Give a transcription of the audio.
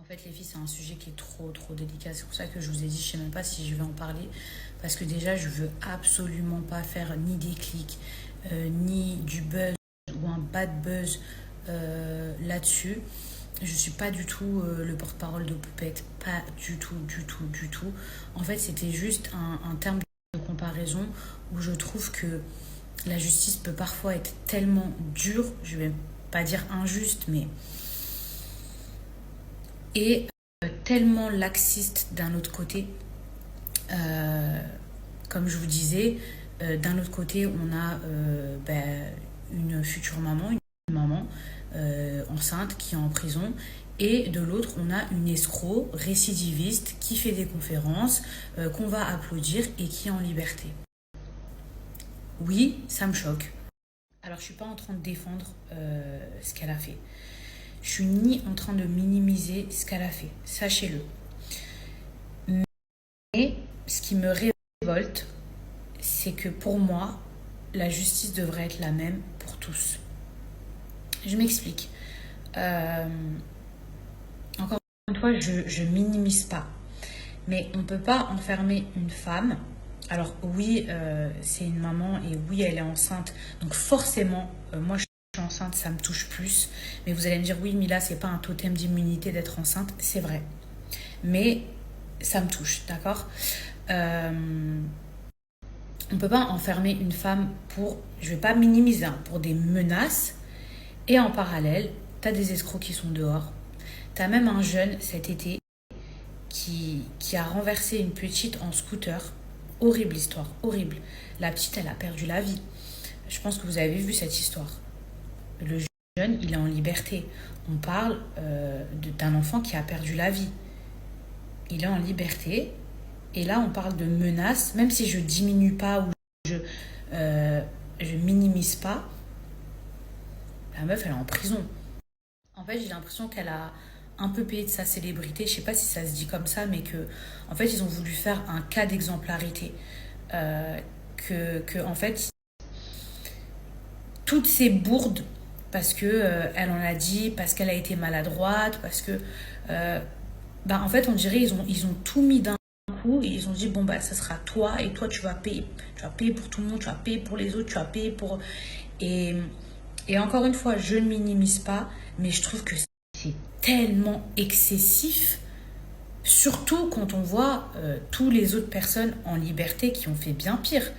fait, les filles, c'est un sujet qui est trop délicat. C'est pour ça que je vous ai dit, je sais même pas si je vais en parler. Parce que déjà, je veux absolument pas faire ni des clics, ni du buzz ou un bad buzz là-dessus. Je suis pas du tout le porte-parole de Poupette. Pas du tout. En fait, c'était juste un terme de comparaison où je trouve que la justice peut parfois être tellement dure, je vais pas dire injuste, mais et tellement laxiste d'un autre côté. Euh, Comme je vous disais, d'un autre côté, on a une future maman, une maman enceinte qui est en prison. Et de l'autre, on a une escroc récidiviste qui fait des conférences, qu'on va applaudir et qui est en liberté. Oui, ça me choque. Alors, je ne suis pas en train de défendre ce qu'elle a fait. Je suis ni en train de minimiser ce qu'elle a fait, sachez-le. Mais ce qui me révolte, c'est que pour moi, la justice devrait être la même pour tous. Je m'explique. Encore une fois, je minimise pas. Mais on ne peut pas enfermer une femme. Alors oui, c'est une maman et oui, elle est enceinte. Donc forcément, moi je suis enceinte, ça me touche plus. Mais vous allez me dire, oui, Mila, c'est pas un totem d'immunité d'être enceinte. C'est vrai. Mais ça me touche, d'accord. On ne peut pas enfermer une femme pour, je ne vais pas minimiser, hein, pour des menaces. Et en parallèle, tu as des escrocs qui sont dehors. Tu as même un jeune cet été qui a renversé une petite en scooter. Horrible histoire, horrible. La petite, elle a perdu la vie. Je pense que vous avez vu cette histoire. Le jeune, il est en liberté. On parle d'un enfant qui a perdu la vie. Il est en liberté. Et là, on parle de menaces, même si je diminue pas ou je minimise pas, la meuf, elle est en prison. En fait, j'ai l'impression qu'elle a un peu payé de sa célébrité. Je sais pas si ça se dit comme ça, mais que, en fait, ils ont voulu faire un cas d'exemplarité. En fait, toutes ces bourdes, parce que elle en a dit, parce qu'elle a été maladroite, parce que, en fait, on dirait ils ont tout mis d'un coup et ils ont dit bon bah ça sera toi et toi tu vas payer pour tout le monde, tu vas payer pour les autres, tu vas payer pour et encore une fois je ne minimise pas, mais je trouve que c'est tellement excessif, surtout quand on voit tous les autres personnes en liberté qui ont fait bien pire.